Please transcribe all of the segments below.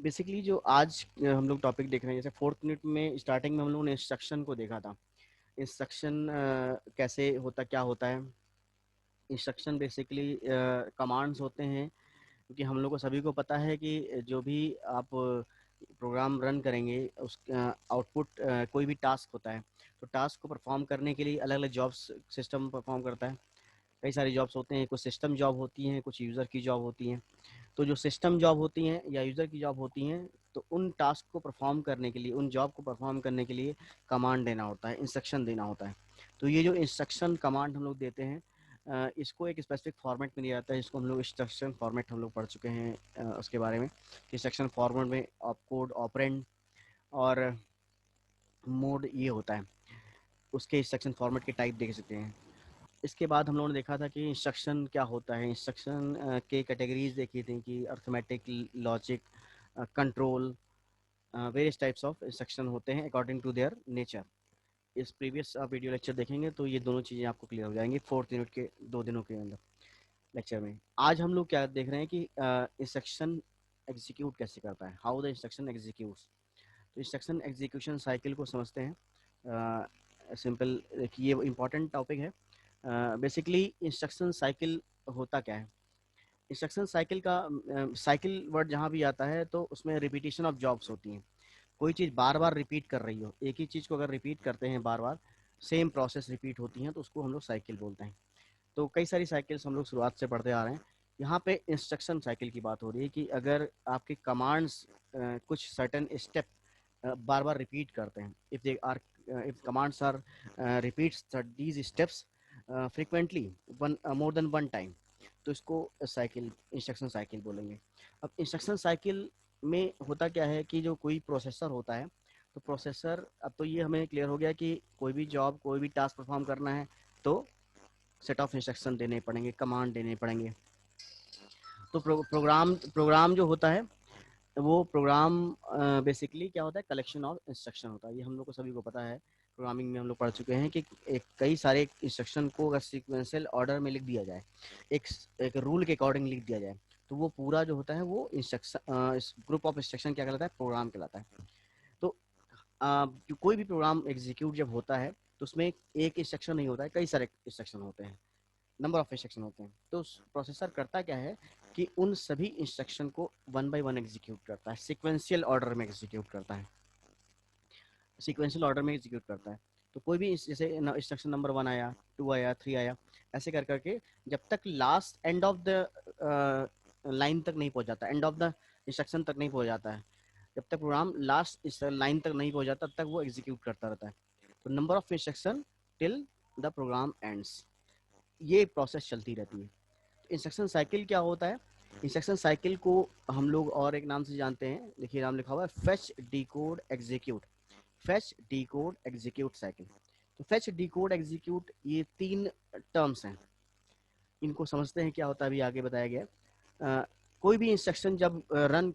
Basically जो आज हम लोग टॉपिक देख रहे हैं, जैसे फोर्थ यूनिट में स्टार्टिंग में हम लोगों ने इंस्ट्रक्शन को देखा था। इंस्ट्रक्शन कैसे होता, क्या होता है। इंस्ट्रक्शन बेसिकली कमांड्स होते हैं, क्योंकि हम लोग को सभी को पता है कि जो भी आप प्रोग्राम रन करेंगे उस आउटपुट कोई भी टास्क होता है, तो टास्क को परफॉर्म करने के लिए अलग अलग जॉब्स सिस्टम परफॉर्म करता है। कई सारी जॉब्स होते हैं, कुछ सिस्टम जॉब होती हैं, कुछ यूज़र की जॉब होती हैं। तो जो सिस्टम जॉब होती हैं या यूज़र की जॉब होती हैं, तो उन टास्क को परफॉर्म करने के लिए, उन जॉब को परफॉर्म करने के लिए कमांड देना होता है, इंस्ट्रक्शन देना होता है। तो ये जो इंस्ट्रक्शन कमांड हम लोग देते हैं, इसको एक स्पेसिफिक फॉर्मेट में दिया जाता है, जिसको हम लोग इंस्ट्रक्शन फॉर्मेट हम लोग पढ़ चुके हैं उसके बारे में। इंस्ट्रक्शन फॉर्मेट में ऑप कोड, ऑपरेंड और मोड ये होता है। उसके इंस्ट्रक्शन फॉर्मेट के टाइप देख सकते हैं। इसके बाद हम लोगों ने देखा था कि इंस्ट्रक्शन क्या होता है। इंस्ट्रक्शन के कैटेगरीज देखी थी कि arithmetic, logic, control, various types of instruction होते हैं अकॉर्डिंग टू देयर नेचर। इस प्रीवियस आप वीडियो लेक्चर देखेंगे तो ये दोनों चीज़ें आपको क्लियर हो जाएंगी फोर्थ यूनिट के 2 दिनों के अंदर लेक्चर में। आज हम लोग क्या देख रहे हैं कि इंस्ट्रक्शन एग्जीक्यूट कैसे करता है, हाउ द इंस्ट्रक्शन एग्जीक्यूट्स। तो इंस्ट्रक्शन एग्जीक्यूशन साइकिल को समझते हैं। सिंपल, ये इंपॉर्टेंट टॉपिक है। बेसिकली इंस्ट्रक्शन साइकिल होता क्या है। इंस्ट्रक्शन साइकिल का साइकिल वर्ड जहाँ भी आता है तो उसमें रिपीटिशन ऑफ जॉब्स होती हैं। कोई चीज़ बार बार रिपीट कर रही हो, एक ही चीज़ को अगर रिपीट करते हैं बार बार, सेम प्रोसेस रिपीट होती हैं, तो उसको हम लोग साइकिल बोलते हैं। तो कई सारी साइकिल्स हम लोग शुरुआत से पढ़ते आ रहे हैं। यहाँ पे इंस्ट्रक्शन साइकिल की बात हो रही है कि अगर आपके कमांड्स कुछ सर्टेन स्टेप बार बार रिपीट करते हैं, if they are, if commands are repeats these steps frequently one more than one time, तो इसको साइकिल, इंस्ट्रक्शन साइकिल बोलेंगे। अब इंस्ट्रक्शन साइकिल में होता क्या है कि जो कोई प्रोसेसर होता है, तो प्रोसेसर, अब तो ये हमें क्लियर हो गया कि कोई भी जॉब, कोई भी टास्क परफॉर्म करना है तो सेट ऑफ इंस्ट्रक्शन देने पड़ेंगे, कमांड देने पड़ेंगे। तो प्रोग्राम जो होता है, वो प्रोग्राम बेसिकली क्या होता है, कलेक्शन ऑफ इंस्ट्रक्शन होता है। ये हम लोग को सभी को पता है, प्रोग्रामिंग में हम लोग पढ़ चुके हैं कि कई सारे इंस्ट्रक्शन को अगर सीक्वेंशियल ऑर्डर में लिख दिया जाए, एक एक रूल के अकॉर्डिंग लिख दिया जाए, तो वो पूरा जो होता है वो इंस्ट्रक्शन, ग्रुप ऑफ इंस्ट्रक्शन क्या कहलाता है, प्रोग्राम कहलाता है। तो जो कोई भी प्रोग्राम एग्जीक्यूट जब होता है तो उसमें एक इंस्ट्रक्शन नहीं होता है, कई सारे इंस्ट्रक्शन होते हैं, नंबर ऑफ इंस्ट्रक्शन होते हैं। तो प्रोसेसर करता क्या है कि उन सभी इंस्ट्रक्शन को वन बाय वन एग्जीक्यूट करता है, सीक्वेंशियल ऑर्डर में एग्जीक्यूट करता है, सीक्वेंशियल ऑर्डर में एग्जीक्यूट करता है। तो कोई भी जैसे इंस्ट्रक्शन नंबर 1 आया, 2 आया, 3 आया, ऐसे कर करके जब तक last end of the line तक नहीं पहुंच जाता, एंड ऑफ द इंस्ट्रक्शन तक नहीं पहुंच जाता है, जब तक प्रोग्राम लास्ट इस लाइन तक नहीं पहुंच जाता, तब तक वो एग्जीक्यूट करता रहता है। तो number of instruction till the program ends, ये प्रोसेस चलती रहती है। इंस्ट्रक्शन साइकिल क्या होता है, इंस्ट्रक्शन साइकिल को हम लोग और एक नाम से जानते हैं, देखिए नाम लिखा हुआ है, fetch, decode, execute. Fetch, decode, execute cycle. तो फेच, डिकोड, एग्जीक्यूट, ये 3 टर्म्स हैं। इनको समझते हैं क्या होता है, अभी आगे बताया गया। कोई भी इंस्ट्रक्शन जब रन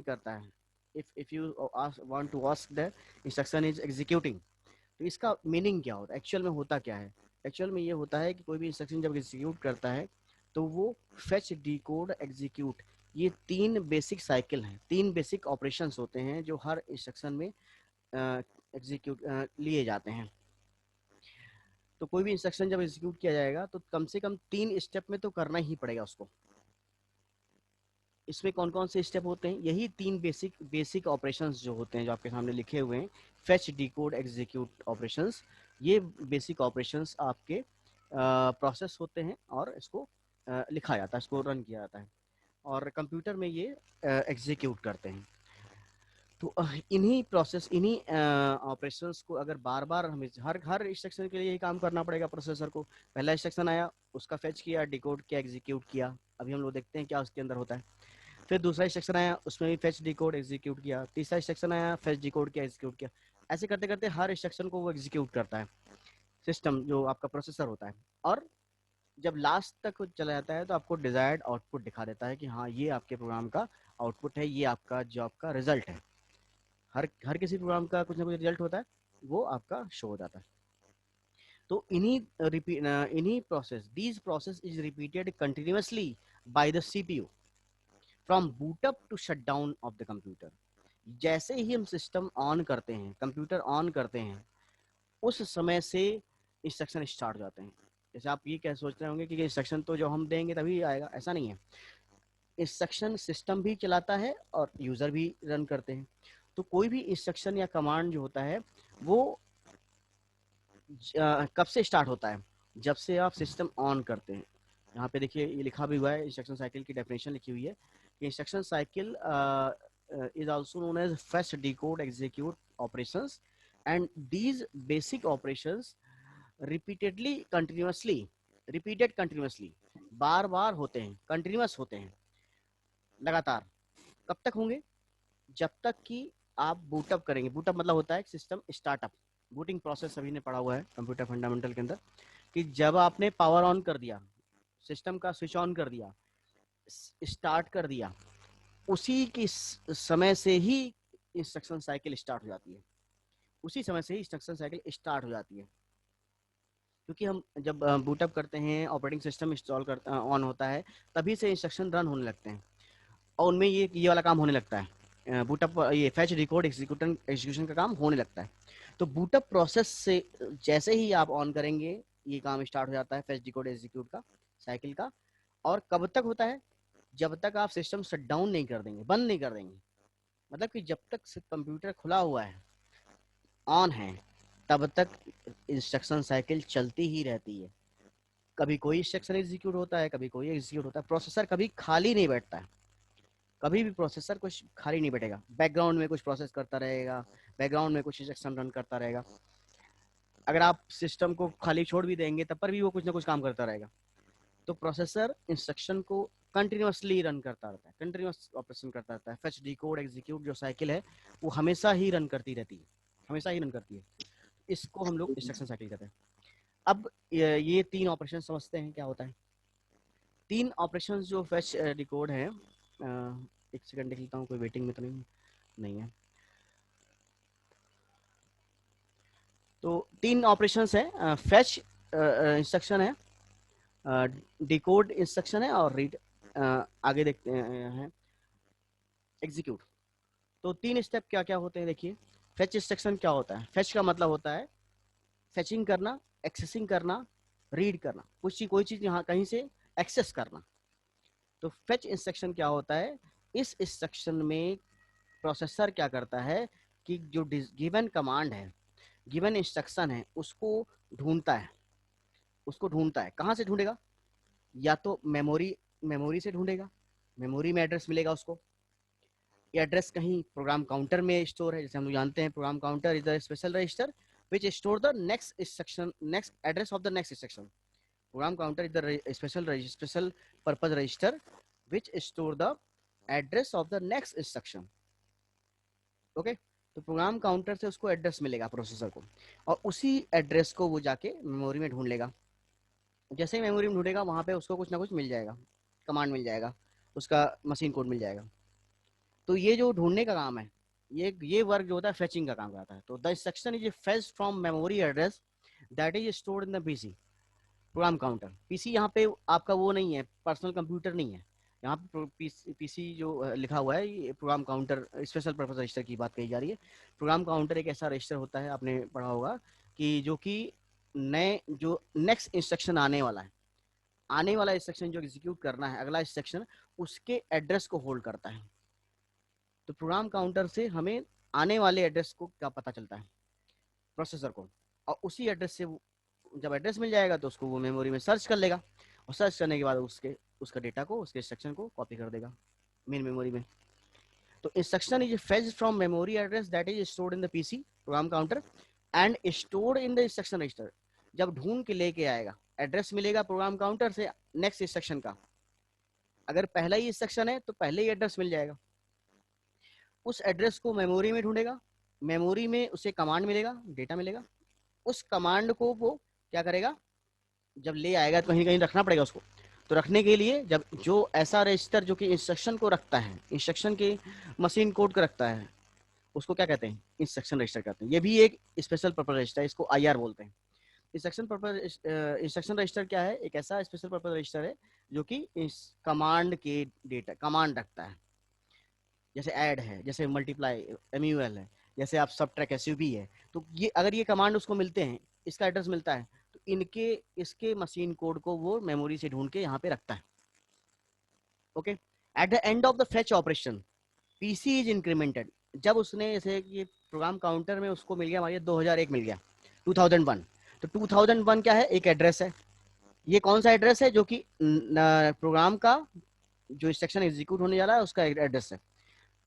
करता है, if you want to ask the instruction is executing, तो इसका मीनिंग क्या होता है, एक्चुअल में होता क्या है। एक्चुअल में ये होता है कि कोई भी इंस्ट्रक्शन जब एग्जीक्यूट करता है तो वो फेच, डिकोड, एग्जीक्यूट, ये 3 बेसिक साइकिल हैं, 3 बेसिक ऑपरेशंस होते हैं जो हर इंस्ट्रक्शन में एग्जीक्यूट लिए जाते हैं। तो कोई भी इंस्ट्रक्शन जब एग्जीक्यूट किया जाएगा तो कम से कम 3 स्टेप में तो करना ही पड़ेगा उसको। इसमें कौन कौन से स्टेप होते हैं, यही 3 बेसिक बेसिक ऑपरेशंस जो होते हैं, जो आपके सामने लिखे हुए हैं, फेच, डिकोड, एग्जीक्यूट ऑपरेशंस। ये बेसिक ऑपरेशंस आपके प्रोसेस होते हैं और इसको लिखा जाता है, इसको रन किया जाता है, और कंप्यूटर में ये एग्जीक्यूट करते हैं। तो इन्हीं प्रोसेस, इन्हीं ऑपरेशंस को अगर बार बार हमें हर हर इंस्ट्रक्शन के लिए यही काम करना पड़ेगा प्रोसेसर को। पहला इंस्ट्रक्शन आया, उसका फेच किया, डिकोड किया, एग्जीक्यूट किया, अभी हम लोग देखते हैं क्या उसके अंदर होता है। फिर दूसरा इंस्ट्रक्शन आया, उसमें भी फेच, डिकोड, एग्जीक्यूट किया। तीसरा इंस्ट्रक्शन आया, फेच, डिकोड किया, एग्जीक्यूट किया। ऐसे करते करते हर इंस्ट्रक्शन को वो एग्जीक्यूट करता है सिस्टम, जो आपका प्रोसेसर होता है। और जब लास्ट तक चला जाता है तो आपको डिजायर्ड आउटपुट दिखा देता है कि हाँ, ये आपके प्रोग्राम का आउटपुट है, ये आपका जॉब का रिजल्ट है। हर हर किसी प्रोग्राम का कुछ ना कुछ रिजल्ट होता है, वो आपका शो हो जाता है। तो इन्हीं process, these process is repeated continuously by the CPU. From bootup to shut down of the computer. जैसे ही हम सिस्टम ऑन करते हैं, कंप्यूटर ऑन करते हैं, उस समय से इंस्ट्रक्शन स्टार्ट हो जाते हैं। जैसे आप ये क्या सोच रहे होंगे कि इंस्ट्रक्शन तो जो हम देंगे तभी आएगा, ऐसा नहीं है। इंस्ट्रक्शन सिस्टम भी चलाता है और यूजर भी रन करते हैं। तो कोई भी इंस्ट्रक्शन या कमांड जो होता है वो कब से स्टार्ट होता है? जब से आप सिस्टम ऑन करते हैं। यहाँ पे देखिए ये लिखा भी हुआ है, इंस्ट्रक्शन साइकिल की डेफिनेशन लिखी हुई है कि instruction cycle is also known as fetch, decode, execute operations, and these basic operations repeated continuously, बार बार होते हैं, कंटिन्यूअस होते हैं, लगातार। कब तक होंगे? जब तक कि आप बूटअप करेंगे। बूटअप मतलब होता है सिस्टम स्टार्टअप। बूटिंग प्रोसेस सभी ने पढ़ा हुआ है कंप्यूटर फंडामेंटल के अंदर, कि जब आपने पावर ऑन कर दिया, सिस्टम का स्विच ऑन कर दिया, स्टार्ट कर दिया, उसी के समय से ही इंस्ट्रक्शन साइकिल स्टार्ट हो जाती है। उसी समय से ही इंस्ट्रक्शन साइकिल स्टार्ट हो जाती है। क्योंकि हम जब बूटअप करते हैं, ऑपरेटिंग सिस्टम इंस्टॉल कर ऑन होता है, तभी से इंस्ट्रक्शन रन होने लगते हैं और उनमें ये वाला काम होने लगता है। बूटअप, ये फैच, रिकॉर्ड, एग्जीक्यूशन का काम होने लगता है। तो बूटअप प्रोसेस से जैसे ही आप ऑन करेंगे, ये काम स्टार्ट हो जाता है फैच, डिकोड, एग्जीक्यूट का साइकिल का। और कब तक होता है? जब तक आप सिस्टम शट डाउन नहीं कर देंगे, बंद नहीं कर देंगे। मतलब कि जब तक कंप्यूटर खुला हुआ है, ऑन है, तब तक इंस्ट्रक्शन साइकिल चलती ही रहती है। कभी कोई इंस्ट्रक्शन एग्जीक्यूट होता है, कभी कोई एग्जीक्यूट होता है। प्रोसेसर कभी खाली नहीं बैठता है, कभी भी प्रोसेसर कुछ खाली नहीं बैठेगा। बैकग्राउंड में कुछ प्रोसेस करता रहेगा, बैकग्राउंड में कुछ इंस्ट्रक्शन रन करता रहेगा। अगर आप सिस्टम को खाली छोड़ भी देंगे तब पर भी वो कुछ ना कुछ काम करता रहेगा। तो प्रोसेसर इंस्ट्रक्शन को कंटिन्यूअसली रन करता रहता है, कंटिन्यूअस ऑपरेशन करता रहता है। फेच, डिकोड, एग्जीक्यूट जो साइकिल है वो हमेशा ही रन करती रहती है, हमेशा ही रन करती है। इसको हम लोग इंस्ट्रक्शन साइकिल कहते हैं। अब ये तीन ऑपरेशन समझते हैं क्या होता है। तीन ऑपरेशन जो फेच, डिकोड है, एक सेकंड देख लेता हूँ, कोई वेटिंग में तो नहीं है। तो तीन ऑपरेशंस है, फेच इंस्ट्रक्शन है, डिकोड इंस्ट्रक्शन है, और रीड आगे देखते हैं एग्जीक्यूट। तो तीन स्टेप क्या क्या होते हैं देखिए। फेच इंस्ट्रक्शन क्या होता है? फेच का मतलब होता है फेचिंग करना, एक्सेसिंग करना, रीड करना, कोई चीज यहाँ कहीं से एक्सेस करना। तो फेच इंस्ट्रक्शन क्या होता है? इस इंस्ट्रक्शन में प्रोसेसर क्या करता है कि जो गिवन कमांड है, गिवन इंस्ट्रक्शन है, उसको ढूंढता है। कहाँ से ढूंढेगा? या तो मेमोरी से ढूंढेगा, मेमोरी में एड्रेस मिलेगा उसको। ये एड्रेस कहीं प्रोग्राम काउंटर में स्टोर है। जैसे हम लोग जानते हैं program counter is the special register which store the next instruction, next address of the next instruction. Program counter is the special purpose register which store the address of the next instruction. Okay? तो program counter से उसको address मिलेगा processor को, और उसी address को वो जाके मेमोरी में ढूंढ लेगा। जैसे ही मेमोरी में ढूंढेगा वहां पे उसको कुछ ना कुछ मिल जाएगा, कमांड मिल जाएगा, उसका मशीन कोड मिल जाएगा। तो ये जो ढूंढने का काम है, ये वर्क जो होता है फेचिंग का काम करता है। तो the instruction is fetch from memory address that is stored in the PC, program counter. PC यहाँ पे आपका वो नहीं है, पर्सनल कंप्यूटर नहीं है। यहाँ पे पीसी जो लिखा हुआ है, ये program counter special purpose register की बात कही जा रही है। प्रोग्राम काउंटर एक ऐसा रजिस्टर होता है, आपने पढ़ा होगा, कि जो कि जो नेक्स्ट इंस्ट्रक्शन आने वाला है, आने वाला इंस्ट्रक्शन जो एग्जीक्यूट करना है, अगला इंस्ट्रक्शन, उसके एड्रेस को होल्ड करता है। तो प्रोग्राम काउंटर से हमें आने वाले एड्रेस को क्या पता चलता है? प्रोसेसर को। और उसी एड्रेस से जब एड्रेस मिल जाएगा तो उसको वो मेमोरी में सर्च कर लेगा, और सर्च करने के बाद उसका डेटा को, उसके इंस्ट्रक्शन को कॉपी कर देगा मेन मेमोरी में। तो instruction is fetched from memory address that is stored in the PC program counter and stored in the instruction register. जब ढूंढ के लेके आएगा, एड्रेस मिलेगा प्रोग्राम काउंटर से नेक्स्ट इंस्ट्रक्शन का। अगर पहला ही इंस्ट्रक्शन है तो पहले ही एड्रेस मिल जाएगा। उस एड्रेस को मेमोरी में ढूंढेगा, मेमोरी में उसे कमांड मिलेगा, डेटा मिलेगा। उस कमांड को वो क्या करेगा? जब ले आएगा तो कहीं कहीं रखना पड़ेगा उसको। तो रखने के लिए जब जो ऐसा रजिस्टर जो कि इंस्ट्रक्शन को रखता है, इंस्ट्रक्शन के मशीन कोड को रखता है, उसको क्या कहते हैं? इंस्ट्रक्शन रजिस्टर कहते हैं। ये भी एक स्पेशल पर्पस रजिस्टर है, इसको आईआर बोलते हैं। इंस्ट्रक्शन रजिस्टर क्या है? एक ऐसा स्पेशल पर्पज रजिस्टर है जो कि इस कमांड के डेटा कमांड रखता है। जैसे ऐड है, जैसे मल्टीप्लाई एमयूएल है, जैसे आप सबट्रैक्ट एसयूबी है। तो ये अगर ये कमांड उसको मिलते हैं, इसका एड्रेस मिलता है, तो इनके इसके मशीन कोड को वो मेमोरी से ढूंढ के यहाँ पे रखता है। Okay. At the end of the fetch operation PC is incremented. जब उसने जैसे ये प्रोग्राम काउंटर में उसको मिल गया, हमारे 2001 मिल गया, 2001, तो 2001 क्या है? एक एड्रेस है। ये कौन सा एड्रेस है? जो कि प्रोग्राम का जो इंस्ट्रक्शन एग्जीक्यूट होने जा रहा है उसका एड्रेस है।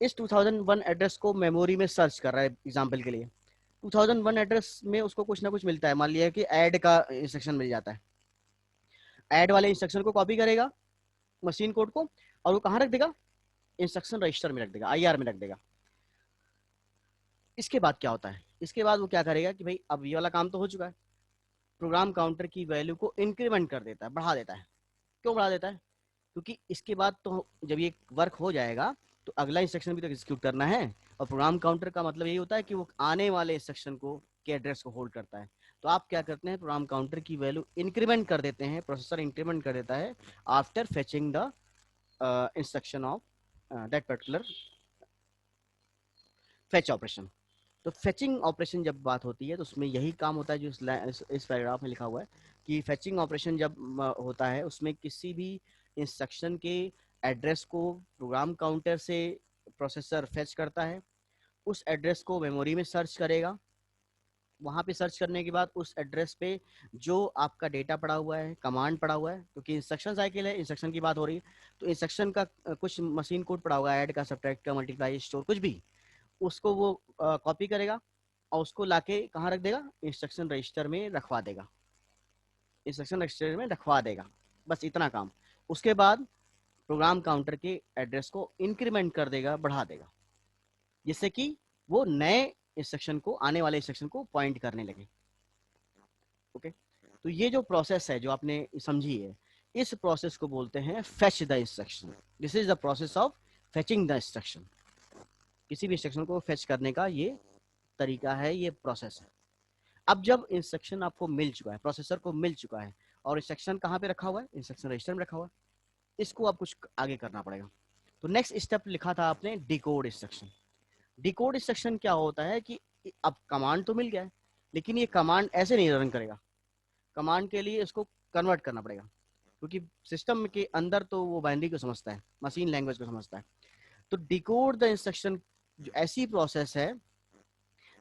इस 2001 एड्रेस को मेमोरी में सर्च कर रहा है एग्जांपल के लिए। 2001 एड्रेस में उसको कुछ ना कुछ मिलता है, मान लिया कि ऐड का इंस्ट्रक्शन मिल जाता है। ऐड वाले इंस्ट्रक्शन को कॉपी करेगा मशीन कोड को, और वो कहाँ रख देगा? इंस्ट्रक्शन रजिस्टर में रख देगा, आईआर में रख देगा। इसके बाद क्या होता है? इसके बाद वो क्या करेगा कि भाई अब ये वाला काम तो हो चुका है, प्रोग्राम काउंटर की वैल्यू को इंक्रीमेंट कर देता है, बढ़ा देता है। क्यों बढ़ा देता है? क्योंकि इसके बाद तो जब ये वर्क हो जाएगा तो अगला इंस्ट्रक्शन भी तो एग्जीक्यूट करना है, और प्रोग्राम काउंटर का मतलब यही होता है कि वो आने वाले इंस्ट्रक्शन को के एड्रेस को होल्ड करता है। तो आप क्या करते हैं? प्रोग्राम काउंटर की वैल्यू इंक्रीमेंट कर देते हैं, प्रोसेसर इंक्रीमेंट कर देता है after fetching the instruction of that particular fetch operation. तो फेचिंग ऑपरेशन जब बात होती है तो उसमें यही काम होता है जो इस पैराग्राफ में लिखा हुआ है कि फेचिंग ऑपरेशन जब होता है उसमें किसी भी इंस्ट्रक्शन के एड्रेस को प्रोग्राम काउंटर से प्रोसेसर फेच करता है, उस एड्रेस को मेमोरी में सर्च करेगा। वहां पे सर्च करने के बाद उस एड्रेस पे जो आपका डेटा पड़ा हुआ है, कमांड पड़ा हुआ है, क्योंकि इंस्ट्रक्शन साइकिल है, इंस्ट्रक्शन की बात हो रही है, तो इंस्ट्रक्शन का कुछ मशीन कोड पड़ा हुआ है, ऐड का, सब्ट्रैक्ट का, मल्टीप्लाई, स्टोर, कुछ भी, उसको वो कॉपी करेगा और उसको लाके कहाँ रख देगा? इंस्ट्रक्शन रजिस्टर में रखवा देगा। इंस्ट्रक्शन रजिस्टर में रखवा देगा, बस इतना काम। उसके बाद प्रोग्राम काउंटर के एड्रेस को इंक्रीमेंट कर देगा, बढ़ा देगा, जिससे कि वो नए इंस्ट्रक्शन को, आने वाले इंस्ट्रक्शन को पॉइंट करने लगे। ओके। तो ये जो प्रोसेस है जो आपने समझी है, इस प्रोसेस को बोलते हैं fetch the instruction. This is the process of fetching the instruction. किसी भी इंस्ट्रक्शन को फेच करने का ये तरीका है, ये प्रोसेस है। अब जब इंस्ट्रक्शन आपको मिल चुका है, प्रोसेसर को मिल चुका है, और इंस्ट्रक्शन कहाँ पे रखा हुआ है? इंस्ट्रक्शन रजिस्टर में रखा हुआ है। इसको आप कुछ आगे करना पड़ेगा। तो नेक्स्ट स्टेप लिखा था आपने डिकोड इंस्ट्रक्शन। डिकोड इंस्ट्रक्शन क्या होता है कि अब कमांड तो मिल गया है, लेकिन ये कमांड ऐसे नहीं रन करेगा। कमांड के लिए इसको कन्वर्ट करना पड़ेगा, क्योंकि सिस्टम के अंदर तो वो बाइनरी को समझता है, मशीन लैंग्वेज को समझता है। तो डिकोड द इंस्ट्रक्शन ऐसी प्रोसेस है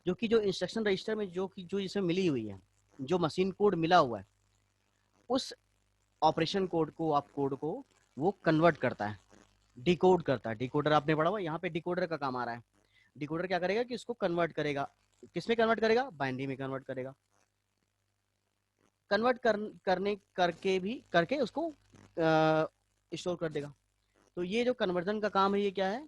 जो कि जो इंस्ट्रक्शन रजिस्टर में जो जिसमें मिली हुई है, जो मशीन कोड मिला हुआ है, उस ऑपरेशन कोड को, आप कोड को वो कन्वर्ट करता है, डिकोड करता है। डिकोडर आपने पढ़ा हुआ, यहाँ पे डिकोडर का काम आ रहा है। डिकोडर क्या करेगा कि इसको कन्वर्ट करेगा। किसमें कन्वर्ट करेगा? बाइनरी में कन्वर्ट करेगा। कन्वर्ट करने करके उसको स्टोर कर देगा। तो ये जो कन्वर्जन का काम है, ये क्या है?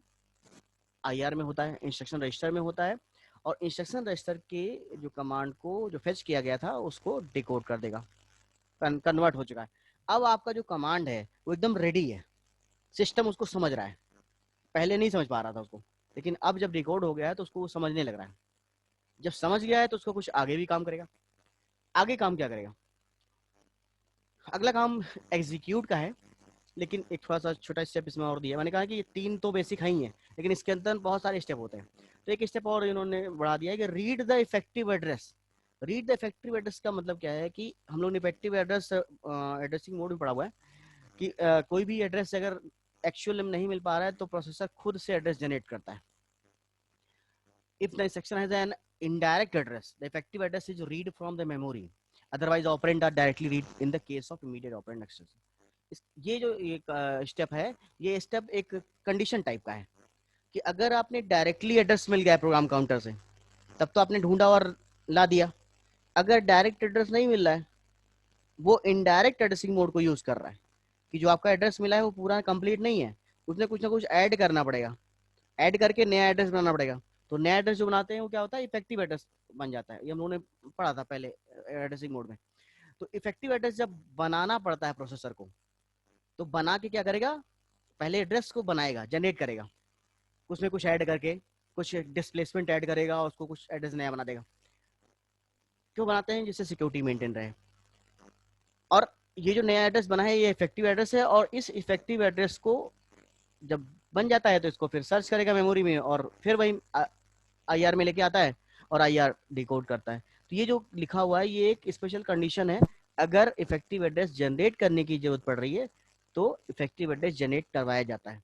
आईआर में होता है, इंस्ट्रक्शन रजिस्टर में होता है, और इंस्ट्रक्शन रजिस्टर के जो कमांड को जो फेच किया गया था उसको डिकोड कर देगा। कन्वर्ट हो चुका है। अब आपका जो कमांड है वो एकदम रेडी है, सिस्टम उसको समझ रहा है। पहले नहीं समझ पा रहा था उसको, लेकिन अब जब डिकोड हो गया है तो उसको वो समझने लग रहा है। जब समझ गया है तो उसको कुछ आगे भी काम करेगा। आगे काम क्या करेगा? अगला काम एग्जीक्यूट का है, लेकिन एक थोड़ा सा छोटा स्टेप इसमें और दिया। मैंने कहा कि ये तीन तो बेसिक है ही है, लेकिन इसके अंदर बहुत सारे स्टेप होते हैं। तो एक स्टेप और इन्होंने बढ़ा दिया है कि read the effective address. Read the effective address का मतलब क्या है कि हम लोग ने इफेक्टिव एड्रेस एड्रेसिंग मोड में पढ़ा हुआ है कि कोई भी एड्रेस अगर एक्चुअल में नहीं मिल पा रहा है तो प्रोसेसर खुद से एड्रेस जनरेट करता है। If the instruction has an indirect address, the effective address is read from the memory, otherwise operand are directly read in the case of immediate operand access. ये जो एक स्टेप है, ये step एक condition type का है कि अगर आपने डायरेक्टली एड्रेस मिल गया प्रोग्राम काउंटर से, तब तो आपने ढूंढा और ला दिया। अगर डायरेक्ट एड्रेस नहीं मिल रहा है, वो इनडायरेक्ट एड्रेसिंग मोड को यूज कर रहा है कि जो आपका एड्रेस मिला है वो पूरा कंप्लीट नहीं है, उसने कुछ ना कुछ ऐड करना पड़ेगा, ऐड करके नया एड्रेस बनाना पड़ेगा। तो नया एड्रेस जो बनाते हैं वो क्या होता है? इफेक्टिव एड्रेस बन जाता है। ये हम लोगों ने पढ़ा था पहले एड्रेसिंग मोड में। तो इफेक्टिव एड्रेस जब बनाना पड़ता है प्रोसेसर को, तो बना के क्या करेगा? पहले एड्रेस को बनाएगा, जनरेट करेगा, उसमें कुछ ऐड करके कुछ डिस्प्लेसमेंट ऐड करेगा और उसको कुछ एड्रेस नया बना देगा। क्यों बनाते हैं? जिससे सिक्योरिटी मेंटेन रहे। और ये जो नया एड्रेस बना है ये इफेक्टिव एड्रेस है, और इस इफेक्टिव एड्रेस को जब बन जाता है तो इसको फिर सर्च करेगा मेमोरी में, और फिर वही आईआर में लेके आता है और आईआर डिकोड करता है। तो ये जो लिखा हुआ है ये एक स्पेशल कंडीशन है। अगर इफेक्टिव एड्रेस जनरेट करने की जरूरत पड़ रही है तो इफेक्टिव एड्रेस जनरेट करवाया जाता है,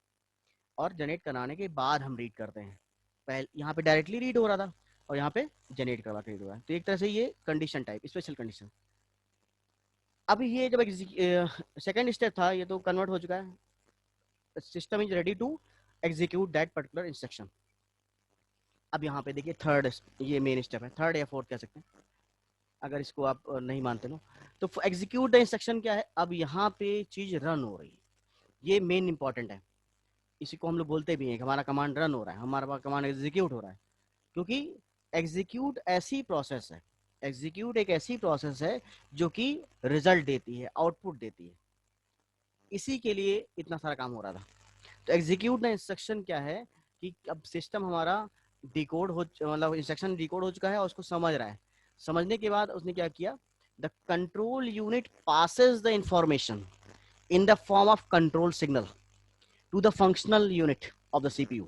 और जनरेट कराने के बाद हम रीड करते हैं। पहले यहाँ पे डायरेक्टली रीड हो रहा था और यहाँ पे जनरेट करवा के रीड हो रहा है। तो एक तरह से ये कंडीशन टाइप, स्पेशल कंडीशन। अब ये जब सेकेंड स्टेप था ये तो कन्वर्ट हो चुका है, system is ready to execute that particular instruction. अब यहाँ पे देखिए थर्ड, ये मेन स्टेप है, थर्ड या फोर्थ कह सकते हैं अगर इसको आप नहीं मानते लो। तो एग्जीक्यूट द इंस्ट्रक्शन क्या है? अब यहाँ पे चीज रन हो रही है, ये मेन इंपॉर्टेंट है। इसी को हम लोग बोलते भी हैं कि हमारा कमांड रन हो रहा है, हमारा कमांड एग्जीक्यूट हो रहा है। क्योंकि एग्जीक्यूट ऐसी प्रोसेस है, एग्जीक्यूट एक ऐसी प्रोसेस है जो कि रिजल्ट देती है, आउटपुट देती है। इसी के लिए इतना सारा काम हो रहा था। तो एग्जीक्यूट द इंस्ट्रक्शन क्या है कि अब सिस्टम हमारा डिकोड हो, मतलब इंस्ट्रक्शन डिकोड हो चुका है और उसको समझ रहा है। समझने के बाद उसने क्या किया, the control unit passes the information in the form of control signal to the functional unit of the CPU.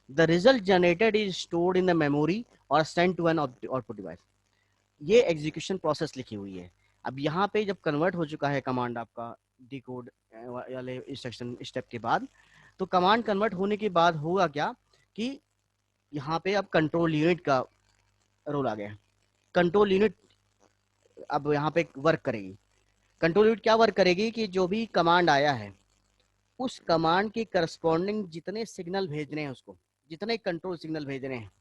The result generated is stored in the memory or sent to an output device. ये execution process लिखी हुई है। अब यहाँ पे जब convert हो चुका है कमांड आपका डिकोड वाले इंस्ट्रक्शन स्टेप के बाद, तो कमांड कन्वर्ट होने के बाद होगा क्या कि यहाँ पे अब कंट्रोल यूनिट का रोल आ गया। कंट्रोल यूनिट अब यहाँ पे वर्क करेगी। कंट्रोल यूनिट क्या वर्क करेगी कि जो भी कमांड आया है उस कमांड के करस्पॉन्डिंग जितने सिग्नल भेजने हैं, उसको जितने कंट्रोल सिग्नल भेजने हैं,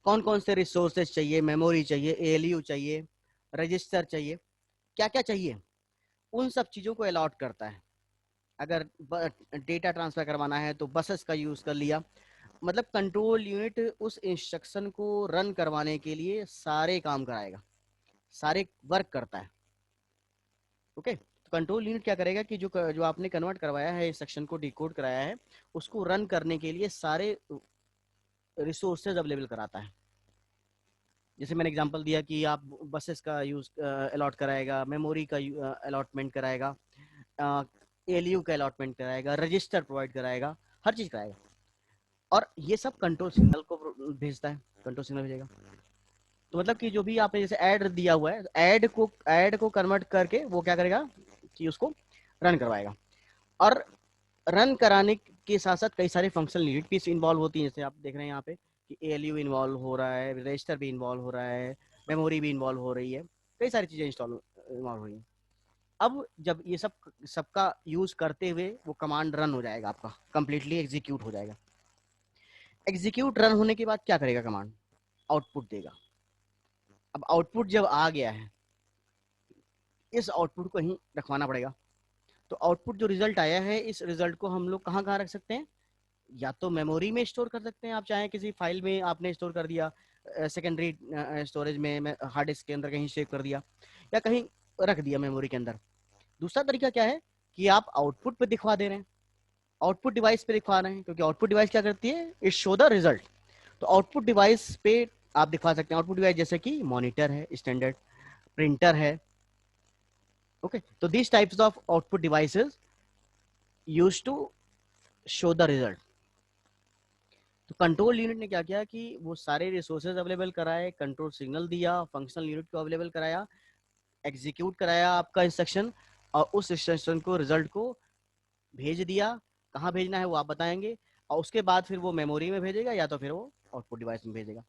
कौन कौन से रिसोर्सेज चाहिए, मेमोरी चाहिए, एएलयू चाहिए, रजिस्टर चाहिए, क्या क्या चाहिए, उन सब चीज़ों को अलॉट करता है। अगर डेटा ट्रांसफर करवाना है तो बसेस का यूज़ कर लिया। मतलब कंट्रोल यूनिट उस इंस्ट्रक्शन को रन करवाने के लिए सारे काम कराएगा, सारे वर्क करता है। ओके, तो कंट्रोल यूनिट क्या करेगा कि जो आपने कन्वर्ट करवाया है, इंस्ट्रक्शन को डिकोड कराया है, उसको रन करने के लिए सारे रिसोर्सेज अवेलेबल कराता है। जैसे मैंने एग्जांपल दिया कि आप बसेस का यूज अलॉट कराएगा, मेमोरी का अलॉटमेंट कराएगा, एलयू का अलॉटमेंट कराएगा, रजिस्टर प्रोवाइड कराएगा, हर चीज कराएगा। और ये सब कंट्रोल सिग्नल को भेजता है, कंट्रोल सिग्नल भेजेगा। तो मतलब कि जो भी आपने जैसे ऐड दिया हुआ है, ऐड को कन्वर्ट करके वो क्या करेगा कि उसको रन करवाएगा। और रन कराने के साथ साथ कई सारे फंक्शनल यूनिट भी इन्वॉल्व होती हैं। जैसे आप देख रहे हैं यहाँ पे कि एएलयू इन्वॉल्व हो रहा है, रजिस्टर भी इन्वॉल्व हो रहा है, मेमोरी भी इन्वॉल्व हो रही है, कई सारी चीजें इन्वॉल्व हो रही हैं। अब जब ये सबका यूज करते हुए वो कमांड रन हो जाएगा, आपका कंप्लीटली एग्जीक्यूट हो जाएगा। एग्जीक्यूट रन होने के बाद क्या करेगा कमांड? आउटपुट देगा। अब आउटपुट जब आ गया है, इस आउटपुट को ही रखवाना पड़ेगा। तो आउटपुट जो रिजल्ट आया है, इस रिजल्ट को हम लोग कहाँ कहाँ रख सकते हैं? या तो मेमोरी में स्टोर कर सकते हैं, आप चाहें किसी फाइल में आपने स्टोर कर दिया, सेकेंडरी स्टोरेज में हार्ड डिस्क के अंदर कहीं सेव कर दिया, या कहीं रख दिया मेमोरी के अंदर। दूसरा तरीका क्या है कि आप आउटपुट पे दिखवा दे रहे हैं, आउटपुट डिवाइस पे दिखवा रहे हैं, क्योंकि आउटपुट डिवाइस क्या करती है? It show the result. तो आउटपुट डिवाइस पे आप दिखवा सकते हैं। आउटपुट डिवाइस जैसे कि मॉनिटर है, स्टैंडर्ड प्रिंटर है। ओके, तो this types of output devices used to show the result. तो कंट्रोल यूनिट ने क्या किया कि वो सारे रिसोर्सेज अवेलेबल कराए, कंट्रोल सिग्नल दिया, फंक्शनल यूनिट को अवेलेबल कराया, एग्जीक्यूट कराया आपका इंस्ट्रक्शन, और उस इंस्ट्रक्शन को रिजल्ट को भेज दिया। कहाँ भेजना है वो आप बताएंगे, और उसके बाद फिर वो मेमोरी में भेजेगा या तो फिर वो आउटपुट डिवाइस में भेजेगा।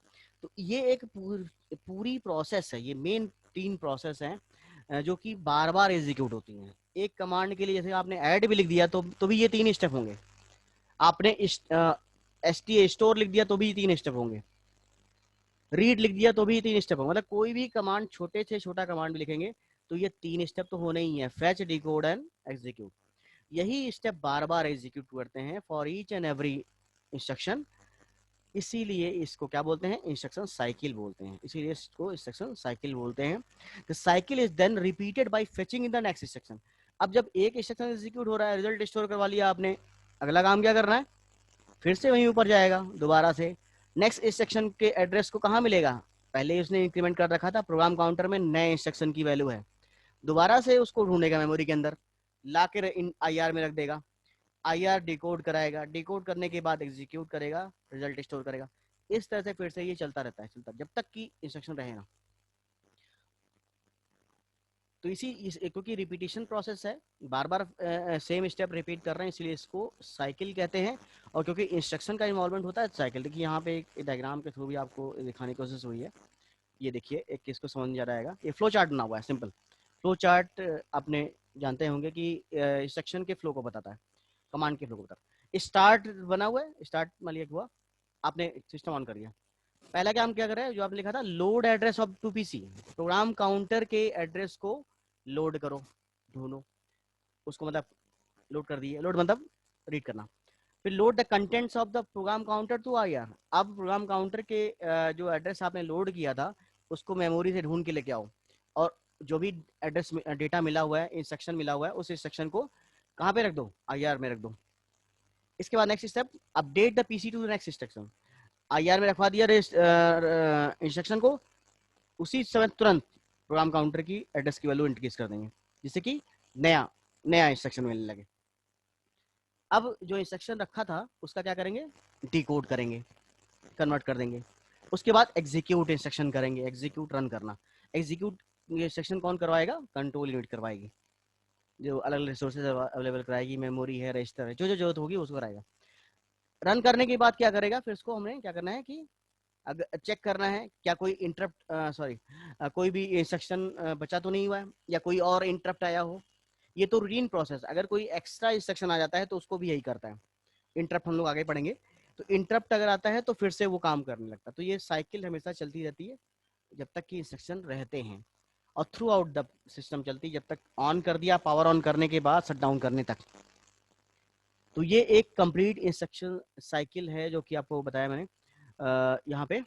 तो ये एक पूरी प्रोसेस है। ये मेन 3 प्रोसेस हैं जो कि बार बार एग्जीक्यूट होती हैं। एक कमांड के लिए जैसे आपने ऐड भी लिख दिया तो भी ये 3 स्टेप होंगे। आपने STA स्टोर लिख दिया तो भी 3 स्टेप होंगे, रीड लिख दिया तो भी 3 स्टेप होंगे। मतलब कोई भी कमांड, छोटे से छोटा कमांड भी लिखेंगे तो ये 3 स्टेप तो होने ही है, फेच, डिकोड एंड एग्जीक्यूट। यही स्टेप बार बार एग्जीक्यूट करते हैं for each and every instruction. इसीलिए इसको क्या बोलते हैं? इंस्ट्रक्शन साइकिल बोलते हैं। इसीलिए इसको इंस्ट्रक्शन साइकिल बोलते हैं। The cycle is then repeated by fetching in the next instruction. अब जब एक इंस्ट्रक्शन एग्जीक्यूट हो रहा है, रिजल्ट स्टोर करवा लिया आपने, अगला काम क्या करना है? फिर से वहीं ऊपर जाएगा दोबारा से, नेक्स्ट इंस्ट्रक्शन के एड्रेस को कहाँ मिलेगा? पहले उसने इंक्रीमेंट कर रखा था, प्रोग्राम काउंटर में नए इंस्ट्रक्शन की वैल्यू है, दोबारा से उसको ढूंढेगा मेमोरी के अंदर, ला के इन IR में रख देगा, IR डिकोड कराएगा, डिकोड करने के बाद एग्जीक्यूट करेगा, रिजल्ट स्टोर करेगा। इस तरह से फिर से ये चलता रहता है, चलता जब तक कि इंस्ट्रक्शन रहे ना। तो क्योंकि रिपीटिशन प्रोसेस है, बार बार सेम स्टेप रिपीट कर रहे हैं, इसलिए इसको साइकिल कहते हैं। और क्योंकि इंस्ट्रक्शन का इन्वॉल्वमेंट होता है साइकिल, देखिए यहाँ पे एक डायग्राम के थ्रू भी आपको दिखाने की कोशिश हुई है। ये देखिए, एक किसको समझ जा रहेगा, ये फ्लो चार्ट बना हुआ है, सिंपल फ्लो चार्ट। आपने जानते होंगे कि इंस्ट्रक्शन के फ्लो को बताता है, कमांड के फ्लो को बताता है। स्टार्ट बना हुआ है, स्टार्ट मान लिया हुआ, आपने सिस्टम ऑन कर दिया, पहला काम क्या कर रहा है, जो आपने लिखा था load address of to PC, program counter के एड्रेस को लोड करो, ढूंढो उसको, मतलब लोड कर दिए, लोड मतलब रीड करना। फिर load the contents of the program counter to IR, अब प्रोग्राम काउंटर के जो एड्रेस आपने लोड किया था उसको मेमोरी से ढूंढ के लेके आओ, और जो भी एड्रेस डेटा मिला हुआ है, इंस्ट्रक्शन मिला हुआ है, उस इंस्ट्रक्शन को कहाँ पे रख दो, IR में रख दो। इसके बाद next step, update the PC to the next instruction, IR में रखवा दिया इंस्ट्रक्शन को, उसी समय तुरंत प्रोग्राम काउंटर की एड्रेस की वैल्यू इंक्रीज कर देंगे, जिससे कि नया नया इंस्ट्रक्शन मिलने लगे। अब जो इंस्ट्रक्शन रखा था उसका क्या करेंगे, डिकोड करेंगे, कन्वर्ट कर देंगे। उसके बाद एग्जीक्यूट इंस्ट्रक्शन करेंगे, एग्जीक्यूट रन करना। एग्जीक्यूट इंस्ट्रक्शन कौन करवाएगा, कंट्रोल यूनिट करवाएगी, जो अलग अलग रिसोर्सेज अवेलेबल कराएगी, मेमोरी है, रजिस्टर है, जो जो जरूरत होगी उसको कराएगा। रन करने के बाद क्या करेगा, फिर इसको हमने क्या करना है कि अगर चेक करना है क्या कोई इंटरप्ट सॉरी कोई भी इंस्ट्रक्शन बचा तो नहीं हुआ है, या कोई और इंटरप्ट आया हो। ये तो रूटीन प्रोसेस, अगर कोई एक्स्ट्रा इंस्ट्रक्शन आ जाता है तो उसको भी यही करता है, इंटरप्ट हम लोग आगे पढ़ेंगे। तो इंटरप्ट अगर आता है तो फिर से वो काम करने लगता है। तो ये साइकिल हमेशा चलती रहती है जब तक कि इंस्ट्रक्शन रहते हैं, और थ्रू आउट द सिस्टम चलती है, जब तक ऑन कर दिया, पावर ऑन करने के बाद शट डाउन करने तक। तो ये एक कंप्लीट इंस्ट्रक्शन साइकिल है जो कि आपको बताया मैंने यहाँ पे।